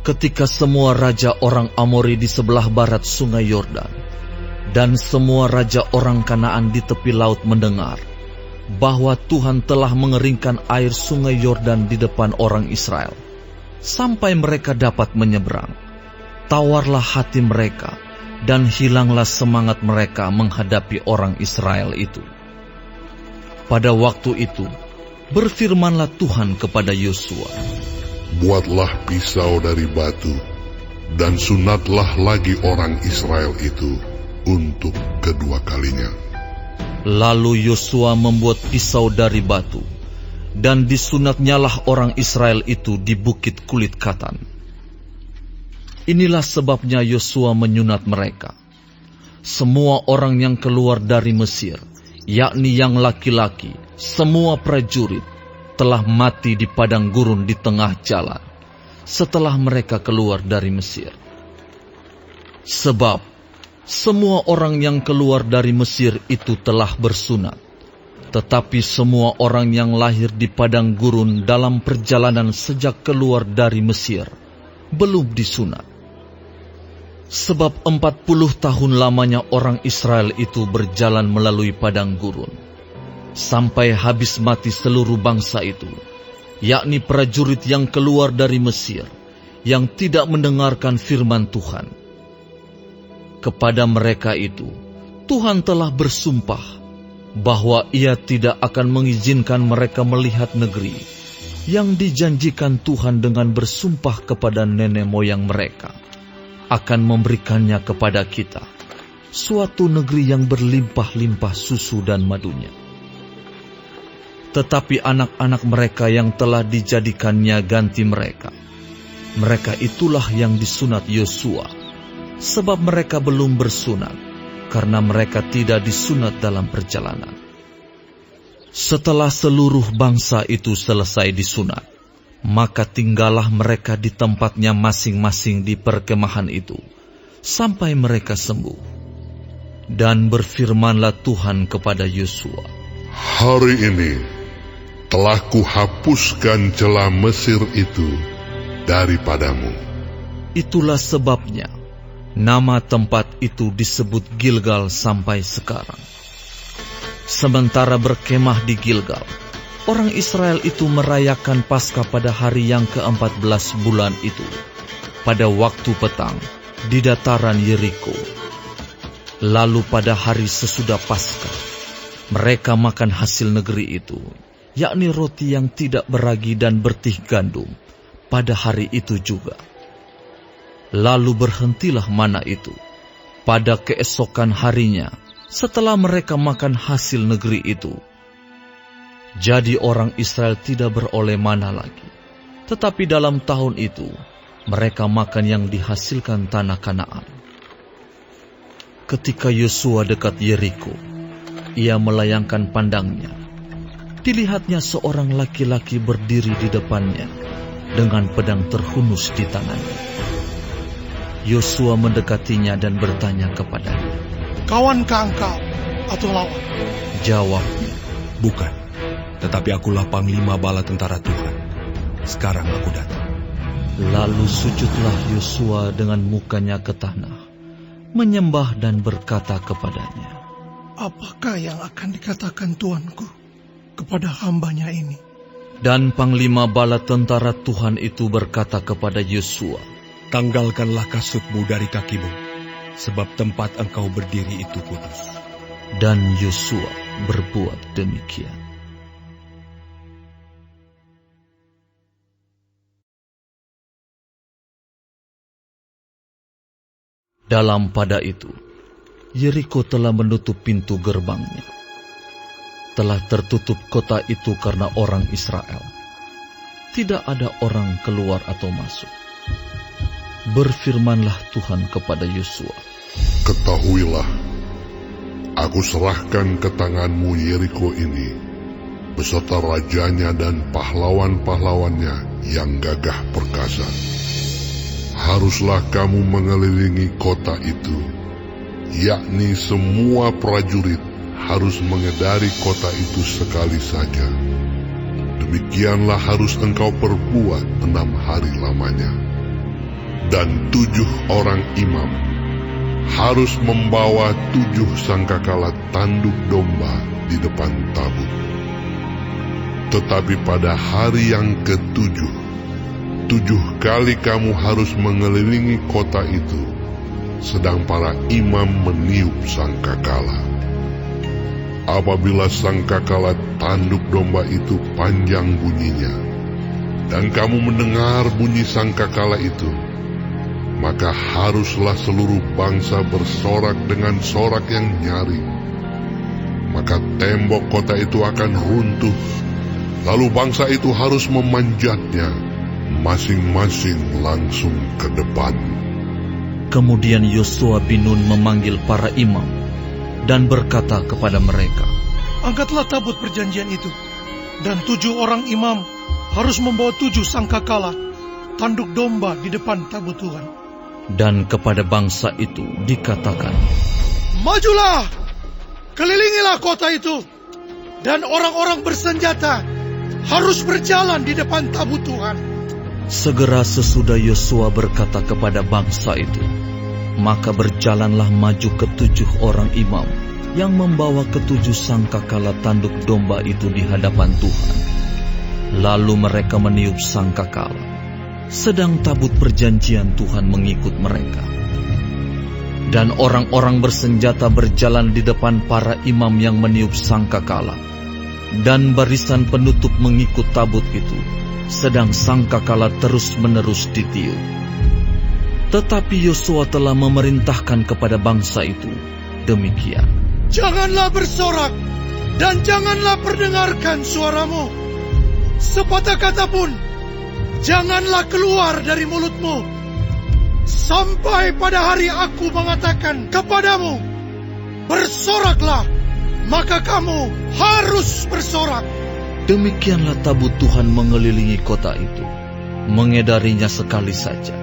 Ketika semua raja orang Amori di sebelah barat sungai Yordan dan semua raja orang Kanaan di tepi laut mendengar bahwa Tuhan telah mengeringkan air sungai Yordan di depan orang Israel, sampai mereka dapat menyeberang, tawarlah hati mereka dan hilanglah semangat mereka menghadapi orang Israel itu. Pada waktu itu, berfirmanlah Tuhan kepada Yosua, buatlah pisau dari batu, dan sunatlah lagi orang Israel itu untuk kedua kalinya. Lalu Yosua membuat pisau dari batu, dan disunatnyalah orang Israel itu di bukit kulit katan. Inilah sebabnya Yosua menyunat mereka. Semua orang yang keluar dari Mesir, yakni yang laki-laki, semua prajurit, telah mati di padang gurun di tengah jalan setelah mereka keluar dari Mesir. Sebab semua orang yang keluar dari Mesir itu telah bersunat, tetapi semua orang yang lahir di padang gurun dalam perjalanan sejak keluar dari Mesir belum disunat. Sebab 40 tahun lamanya orang Israel itu berjalan melalui padang gurun, sampai habis mati seluruh bangsa itu, yakni prajurit yang keluar dari Mesir, yang tidak mendengarkan firman Tuhan. Kepada mereka itu, Tuhan telah bersumpah bahwa Ia tidak akan mengizinkan mereka melihat negeri yang dijanjikan Tuhan dengan bersumpah kepada nenek moyang mereka, akan memberikannya kepada kita, suatu negeri yang berlimpah-limpah susu dan madunya. Tetapi anak-anak mereka yang telah dijadikannya ganti mereka, mereka itulah yang disunat Yosua, sebab mereka belum bersunat, karena mereka tidak disunat dalam perjalanan. Setelah seluruh bangsa itu selesai disunat, maka tinggallah mereka di tempatnya masing-masing di perkemahan itu, sampai mereka sembuh. Dan berfirmanlah Tuhan kepada Yosua, hari ini telah kuhapuskan celah Mesir itu daripadamu. Itulah sebabnya nama tempat itu disebut Gilgal sampai sekarang. Sementara berkemah di Gilgal, orang Israel itu merayakan Paskah pada hari yang ke-14 bulan itu, pada waktu petang, di dataran Yeriko. Lalu pada hari sesudah Paskah, mereka makan hasil negeri itu, yakni roti yang tidak beragi dan bertih gandum, pada hari itu juga. Lalu berhentilah mana itu, pada keesokan harinya, setelah mereka makan hasil negeri itu. Jadi orang Israel tidak beroleh mana lagi. Tetapi dalam tahun itu, mereka makan yang dihasilkan tanah Kanaan. Ketika Yosua dekat Yeriko, ia melayangkan pandangnya. Dilihatnya seorang laki-laki berdiri di depannya, dengan pedang terhunus di tangannya. Yosua mendekatinya dan bertanya kepadanya, kawankah engkau atau lawan? Jawabnya, bukan. Tetapi akulah panglima bala tentara Tuhan. Sekarang aku datang. Lalu sujudlah Yosua dengan mukanya ke tanah, menyembah dan berkata kepadanya, apakah yang akan dikatakan Tuanku kepada hambanya ini? Dan panglima bala tentara Tuhan itu berkata kepada Yosua, tanggalkanlah kasutmu dari kakimu, sebab tempat engkau berdiri itu kudus. Dan Yosua berbuat demikian. Dalam pada itu, Yeriko telah menutup pintu gerbangnya. Telah tertutup kota itu karena orang Israel. Tidak ada orang keluar atau masuk. Berfirmanlah Tuhan kepada Yosua, ketahuilah, aku serahkan ke tanganmu Yeriko ini, beserta rajanya dan pahlawan-pahlawannya yang gagah perkasa. Haruslah kamu mengelilingi kota itu, yakni semua prajurit harus mengedari kota itu sekali saja. Demikianlah harus engkau perbuat 6 hari lamanya. Dan 7 orang imam harus membawa 7 sangkakala tanduk domba di depan tabut. Tetapi pada hari yang ke-7, 7 kali kamu harus mengelilingi kota itu, sedang para imam meniup sangkakala. Apabila sangkakala tanduk domba itu panjang bunyinya, dan kamu mendengar bunyi sangkakala itu, maka haruslah seluruh bangsa bersorak dengan sorak yang nyaring. Maka tembok kota itu akan runtuh, lalu bangsa itu harus memanjatnya, masing-masing langsung ke depan. Kemudian Yosua bin Nun memanggil para imam dan berkata kepada mereka, Angkatlah tabut perjanjian itu, dan 7 orang imam harus membawa 7 sangkakala tanduk domba di depan tabut Tuhan. Dan kepada bangsa itu dikatakan, Majulah, kelilingilah kota itu, dan orang-orang bersenjata harus berjalan di depan tabut Tuhan. Segera sesudah Yosua berkata kepada bangsa itu, maka berjalanlah maju ke-7 orang imam yang membawa ke-7 sangkakala tanduk domba itu di hadapan Tuhan. Lalu mereka meniup sangkakala, sedang tabut perjanjian Tuhan mengikut mereka. Dan orang-orang bersenjata berjalan di depan para imam yang meniup sangkakala, dan barisan penutup mengikut tabut itu, sedang sangkakala terus-menerus ditiup. Tetapi Yosua telah memerintahkan kepada bangsa itu demikian, Janganlah bersorak, dan janganlah perdengarkan suaramu. Sepatah kata pun janganlah keluar dari mulutmu, sampai pada hari aku mengatakan kepadamu, bersoraklah, maka kamu harus bersorak. Demikianlah tabut Tuhan mengelilingi kota itu, mengedarinya sekali saja.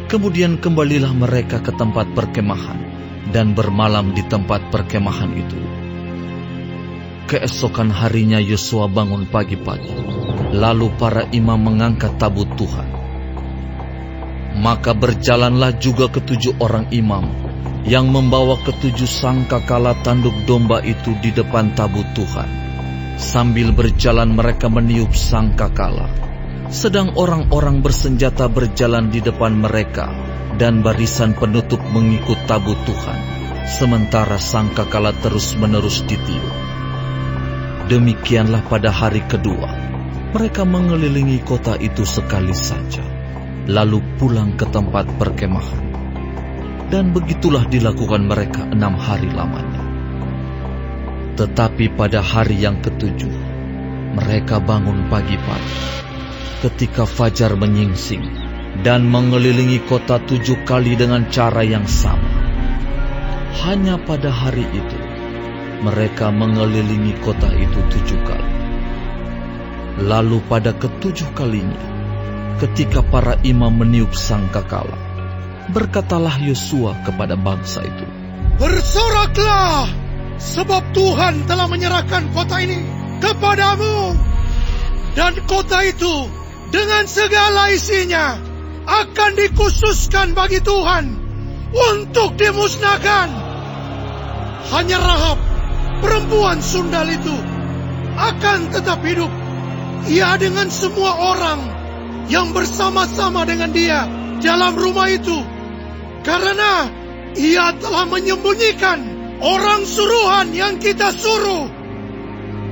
Kemudian kembalilah mereka ke tempat perkemahan, dan bermalam di tempat perkemahan itu. Keesokan harinya Yosua bangun pagi-pagi, lalu para imam mengangkat tabut Tuhan. Maka berjalanlah juga ke-7 orang imam yang membawa ke-7 sangkakala tanduk domba itu di depan tabut Tuhan. Sambil berjalan mereka meniup sangkakala, sedang orang-orang bersenjata berjalan di depan mereka, dan barisan penutup mengikut tabut Tuhan, sementara sangkakala terus-menerus ditiup. Demikianlah pada hari kedua, mereka mengelilingi kota itu sekali saja, lalu pulang ke tempat perkemahan. Dan begitulah dilakukan mereka 6 hari lamanya. Tetapi pada hari yang ke-7, mereka bangun pagi-pagi, ketika fajar menyingsing, dan mengelilingi kota 7 kali dengan cara yang sama. Hanya pada hari itu, mereka mengelilingi kota itu 7 kali. Lalu pada ke-7 kalinya, ketika para imam meniup sangkakala, berkatalah Yosua kepada bangsa itu, Bersoraklah, sebab Tuhan telah menyerahkan kota ini kepadamu, dan kota itu dengan segala isinya akan dikhususkan bagi Tuhan untuk dimusnahkan. Hanya Rahab, perempuan sundal itu, akan tetap hidup, ia dengan semua orang yang bersama-sama dengan dia dalam rumah itu, karena ia telah menyembunyikan orang suruhan yang kita suruh.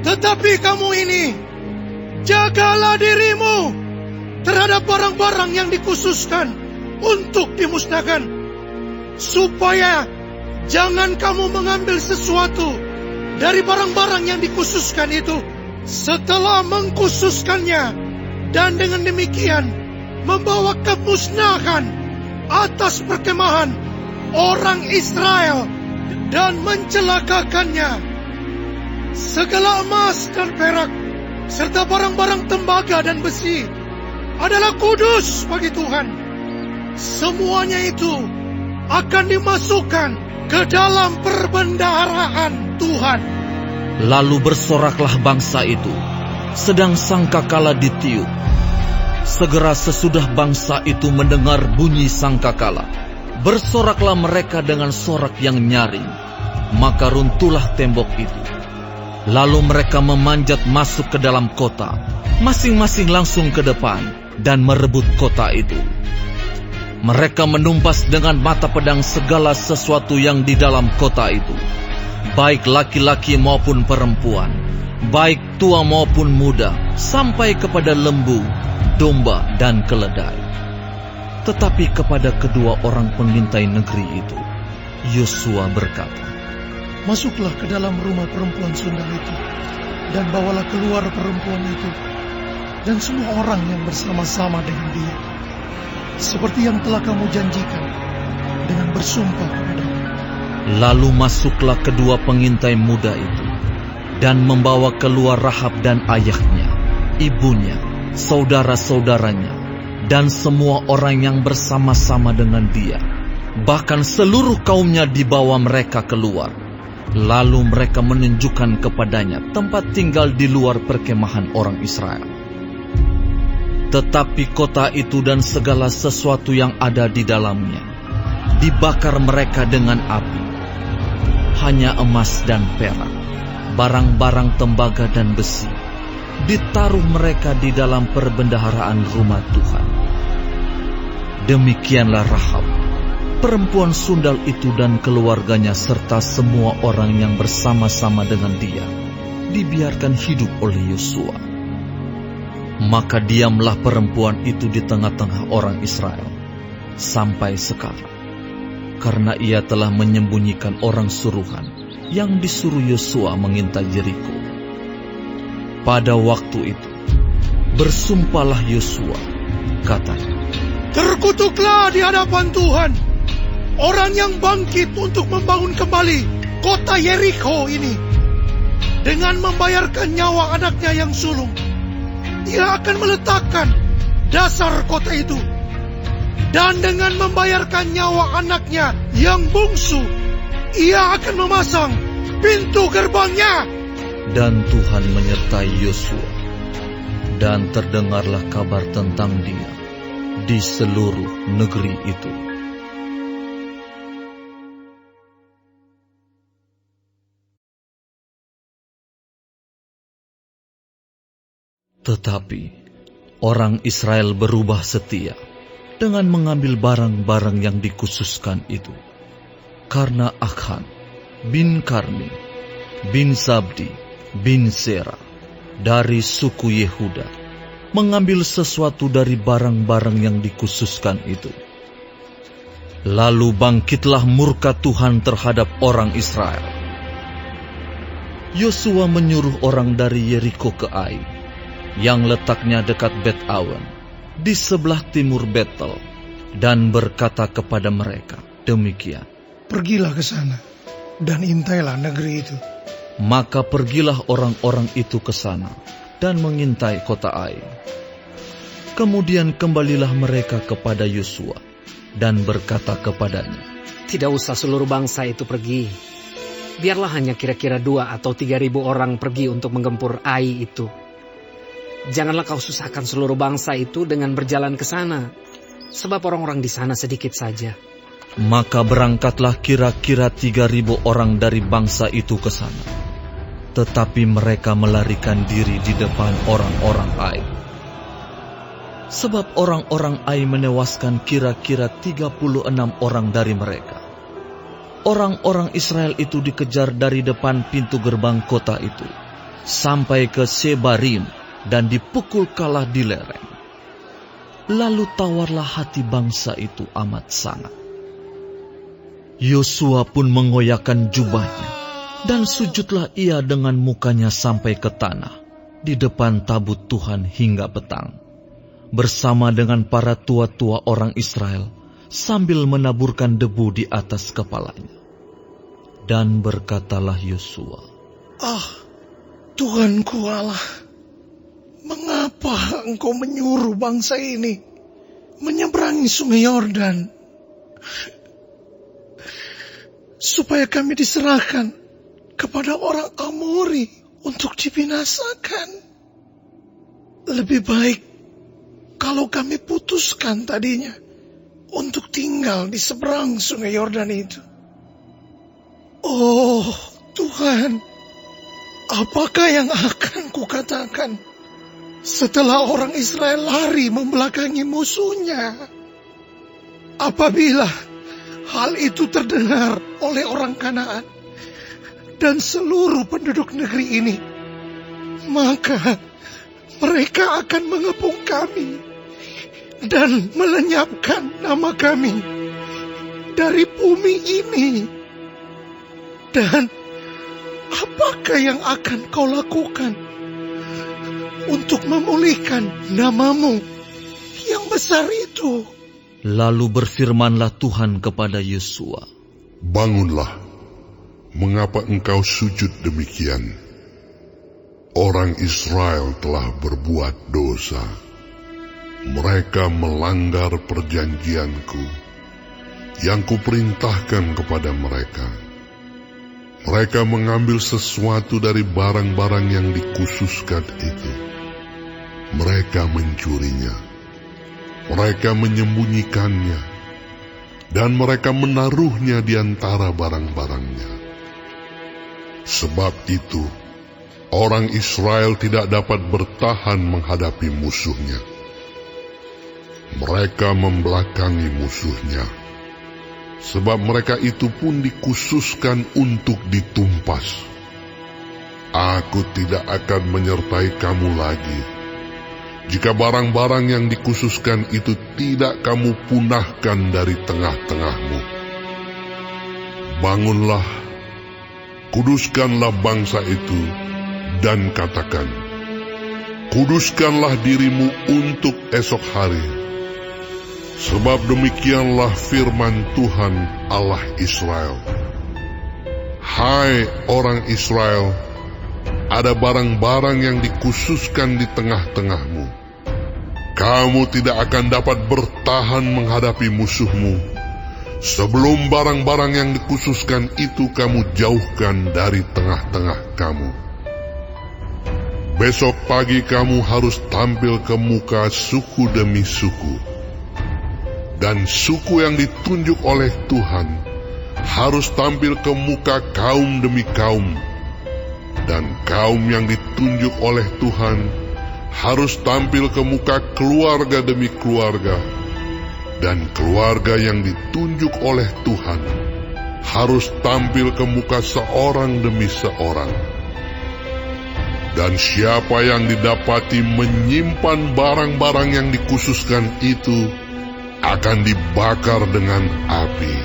Tetapi kamu ini, jagalah dirimu terhadap barang-barang yang dikhususkan untuk dimusnahkan, supaya jangan kamu mengambil sesuatu dari barang-barang yang dikhususkan itu setelah mengkhususkannya, dan dengan demikian membawa kemusnahan atas perkemahan orang Israel dan mencelakakannya. Segala emas dan perak serta barang-barang tembaga dan besi adalah kudus bagi Tuhan. Semuanya itu akan dimasukkan ke dalam perbendaharaan Tuhan. Lalu bersoraklah bangsa itu, sedang sangkakala ditiup. Segera sesudah bangsa itu mendengar bunyi sangkakala, bersoraklah mereka dengan sorak yang nyaring, maka runtuhlah tembok itu. Lalu mereka memanjat masuk ke dalam kota, masing-masing langsung ke depan dan merebut kota itu. Mereka menumpas dengan mata pedang segala sesuatu yang di dalam kota itu, baik laki-laki maupun perempuan, baik tua maupun muda, sampai kepada lembu, domba, dan keledai. Tetapi kepada kedua orang pengintai negeri itu, Yosua berkata, "Masuklah ke dalam rumah perempuan sundal itu, dan bawalah keluar perempuan itu, dan semua orang yang bersama-sama dengan dia, seperti yang telah kamu janjikan, dengan bersumpah kepadamu." Lalu masuklah kedua pengintai muda itu, dan membawa keluar Rahab dan ayahnya, ibunya, saudara-saudaranya, dan semua orang yang bersama-sama dengan dia. Bahkan seluruh kaumnya dibawa mereka keluar. Lalu mereka menunjukkan kepadanya tempat tinggal di luar perkemahan orang Israel. Tetapi kota itu dan segala sesuatu yang ada di dalamnya dibakar mereka dengan api. Hanya emas dan perak, barang-barang tembaga dan besi, ditaruh mereka di dalam perbendaharaan rumah Tuhan. Demikianlah Rahab, perempuan sundal itu dan keluarganya serta semua orang yang bersama-sama dengan dia, dibiarkan hidup oleh Yosua. Maka diamlah perempuan itu di tengah-tengah orang Israel sampai sekarang, karena ia telah menyembunyikan orang suruhan yang disuruh Yosua mengintai Yeriko. Pada waktu itu, bersumpahlah Yosua, katanya, "Terkutuklah di hadapan Tuhan orang yang bangkit untuk membangun kembali kota Yeriko ini, dengan membayarkan nyawa anaknya yang sulung. Ia akan meletakkan dasar kota itu, dan dengan membayarkan nyawa anaknya yang bungsu, ia akan memasang pintu gerbangnya." Dan Tuhan menyertai Yosua, dan terdengarlah kabar tentang dia di seluruh negeri itu. Tetapi orang Israel berubah setia dengan mengambil barang-barang yang dikhususkan itu, karena Akhan bin Karmi bin Zabdi bin Zera dari suku Yehuda mengambil sesuatu dari barang-barang yang dikhususkan itu. Lalu bangkitlah murka Tuhan terhadap orang Israel. Yosua menyuruh orang dari Yeriko ke Ai, yang letaknya dekat Bet-awen, di sebelah timur Betel, dan berkata kepada mereka demikian, "Pergilah ke sana, dan intailah negeri itu." Maka pergilah orang-orang itu ke sana, dan mengintai kota Ai. Kemudian kembalilah mereka kepada Yosua, dan berkata kepadanya, "Tidak usah seluruh bangsa itu pergi. Biarlah hanya kira-kira 2 atau 3.000 orang pergi untuk menggempur Ai itu. Janganlah kau susahkan seluruh bangsa itu dengan berjalan ke sana, sebab orang-orang di sana sedikit saja." Maka berangkatlah kira-kira 3.000 orang dari bangsa itu ke sana. Tetapi mereka melarikan diri di depan orang-orang Ai. Sebab orang-orang Ai menewaskan kira-kira 36 orang dari mereka. Orang-orang Israel itu dikejar dari depan pintu gerbang kota itu, sampai ke Sebarim, dan dipukul kalah di lereng. Lalu tawarlah hati bangsa itu amat sangat. Yosua pun mengoyakkan jubahnya, dan sujudlah ia dengan mukanya sampai ke tanah di depan tabut Tuhan hingga petang, bersama dengan para tua-tua orang Israel, sambil menaburkan debu di atas kepalanya. Dan berkatalah Yosua, "Ah, Tuhanku Allah, mengapa engkau menyuruh bangsa ini menyeberangi sungai Yordan, supaya kami diserahkan kepada orang Amori untuk dibinasakan? Lebih baik kalau kami putuskan tadinya untuk tinggal di seberang sungai Yordan itu. Oh Tuhan, apakah yang akan kukatakan setelah orang Israel lari membelakangi musuhnya? Apabila hal itu terdengar oleh orang Kanaan dan seluruh penduduk negeri ini, maka mereka akan mengepung kami dan melenyapkan nama kami dari bumi ini. Dan apakah yang akan kau lakukan untuk memulihkan namamu yang besar itu? Lalu berfirmanlah Tuhan kepada Yosua, Bangunlah, mengapa engkau sujud demikian? Orang Israel telah berbuat dosa. Mereka melanggar perjanjianku yang kuperintahkan kepada mereka. Mereka mengambil sesuatu dari barang-barang yang dikhususkan itu. Mereka mencurinya. Mereka menyembunyikannya. Dan mereka menaruhnya di antara barang-barangnya. Sebab itu, orang Israel tidak dapat bertahan menghadapi musuhnya. Mereka membelakangi musuhnya. Sebab mereka itu pun dikhususkan untuk ditumpas. Aku tidak akan menyertai kamu lagi, jika barang-barang yang dikhususkan itu tidak kamu punahkan dari tengah-tengahmu. Bangunlah, kuduskanlah bangsa itu, dan katakan, kuduskanlah dirimu untuk esok hari. Sebab demikianlah firman Tuhan Allah Israel. Hai orang Israel, ada barang-barang yang dikhususkan di tengah-tengahmu. Kamu tidak akan dapat bertahan menghadapi musuhmu sebelum barang-barang yang dikhususkan itu kamu jauhkan dari tengah-tengah kamu. Besok pagi kamu harus tampil ke muka suku demi suku. Dan suku yang ditunjuk oleh Tuhan harus tampil ke muka kaum demi kaum. Dan kaum yang ditunjuk oleh Tuhan harus tampil ke muka keluarga demi keluarga. Dan keluarga yang ditunjuk oleh Tuhan harus tampil ke muka seorang demi seorang. Dan siapa yang didapati menyimpan barang-barang yang dikhususkan itu akan dibakar dengan api.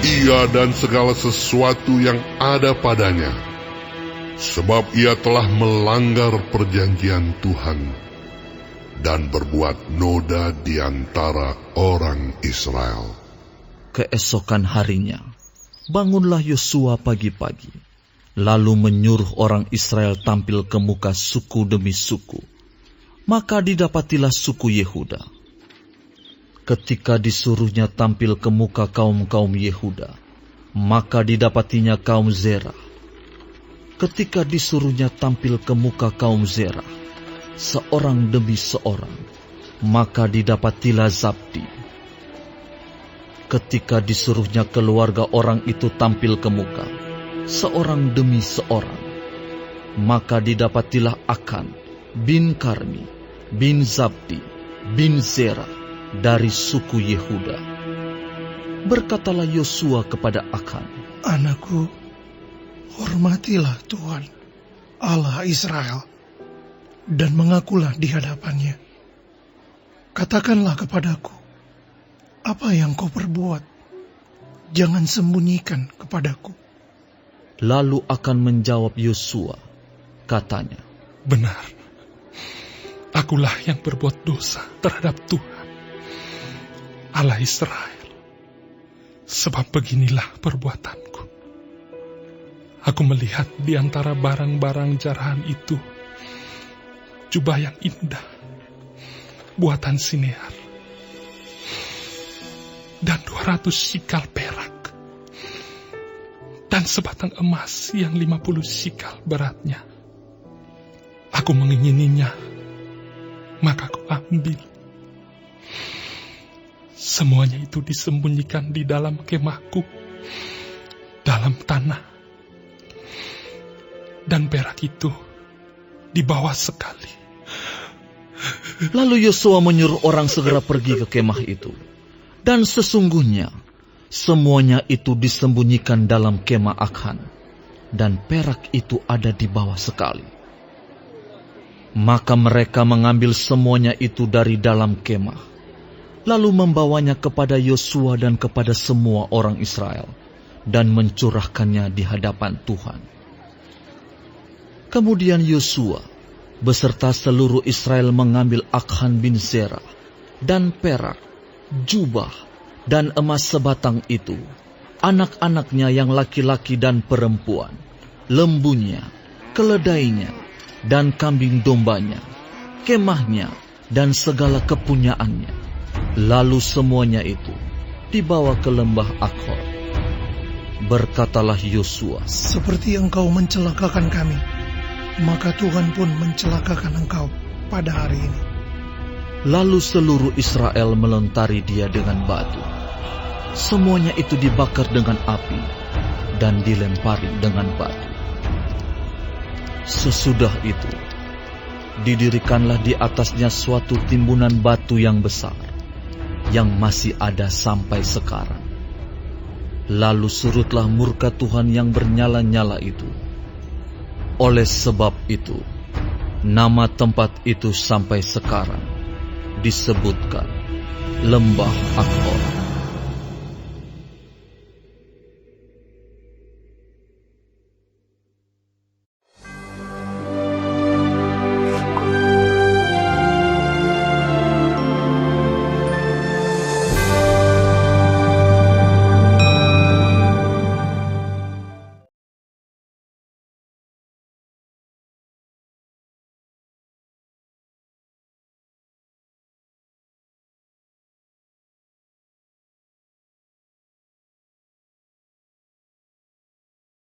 Ia dan segala sesuatu yang ada padanya, sebab ia telah melanggar perjanjian Tuhan dan berbuat noda di antara orang Israel. Keesokan harinya, bangunlah Yosua pagi-pagi, lalu menyuruh orang Israel tampil ke muka suku demi suku. Maka didapatilah suku Yehuda. Ketika disuruhnya tampil ke muka kaum-kaum Yehuda, maka didapatinya kaum Zerah. Ketika disuruhnya tampil ke muka kaum Zerah, seorang demi seorang, maka didapatilah Zabdi. Ketika disuruhnya keluarga orang itu tampil ke muka, seorang demi seorang, maka didapatilah Akan bin Karmi bin Zabdi bin Zerah dari suku Yehuda. Berkatalah Yosua kepada Akan, Anakku, hormatilah Tuhan, Allah Israel, dan mengakulah di hadapannya. Katakanlah kepadaku, apa yang kau perbuat, jangan sembunyikan kepadaku. Lalu Akan menjawab Yosua, katanya, Benar, akulah yang berbuat dosa terhadap Tuhan, Allah Israel. Sebab beginilah perbuatanku. Aku melihat di antara barang-barang jarahan itu jubah yang indah, buatan Sinear, dan 200 sikal perak, dan sebatang emas yang 50 sikal beratnya. Aku mengingininya, maka ambil. Semuanya itu disembunyikan di dalam kemahku, dalam tanah. Dan perak itu dibawa sekali. Lalu Yosua menyuruh orang segera pergi ke kemah itu. Dan sesungguhnya, semuanya itu disembunyikan dalam kemah Akhan. Dan perak itu ada di bawah sekali. Maka mereka mengambil semuanya itu dari dalam kemah, lalu membawanya kepada Yosua dan kepada semua orang Israel, dan mencurahkannya di hadapan Tuhan. Kemudian Yosua beserta seluruh Israel mengambil Akhan bin Zerah, dan perak, jubah, dan emas sebatang itu, anak-anaknya yang laki-laki dan perempuan, lembunya, keledainya, dan kambing dombanya, kemahnya, dan segala kepunyaannya. Lalu semuanya itu dibawa ke lembah Akhor. Berkatalah Yosua, seperti engkau mencelakakan kami, maka Tuhan pun mencelakakan engkau pada hari ini. Lalu seluruh Israel melontari dia dengan batu. Semuanya itu dibakar dengan api dan dilempari dengan batu. Sesudah itu, didirikanlah di atasnya suatu timbunan batu yang besar, yang masih ada sampai sekarang. Lalu surutlah murka Tuhan yang bernyala-nyala itu. Oleh sebab itu, nama tempat itu sampai sekarang disebutkan Lembah Akhor.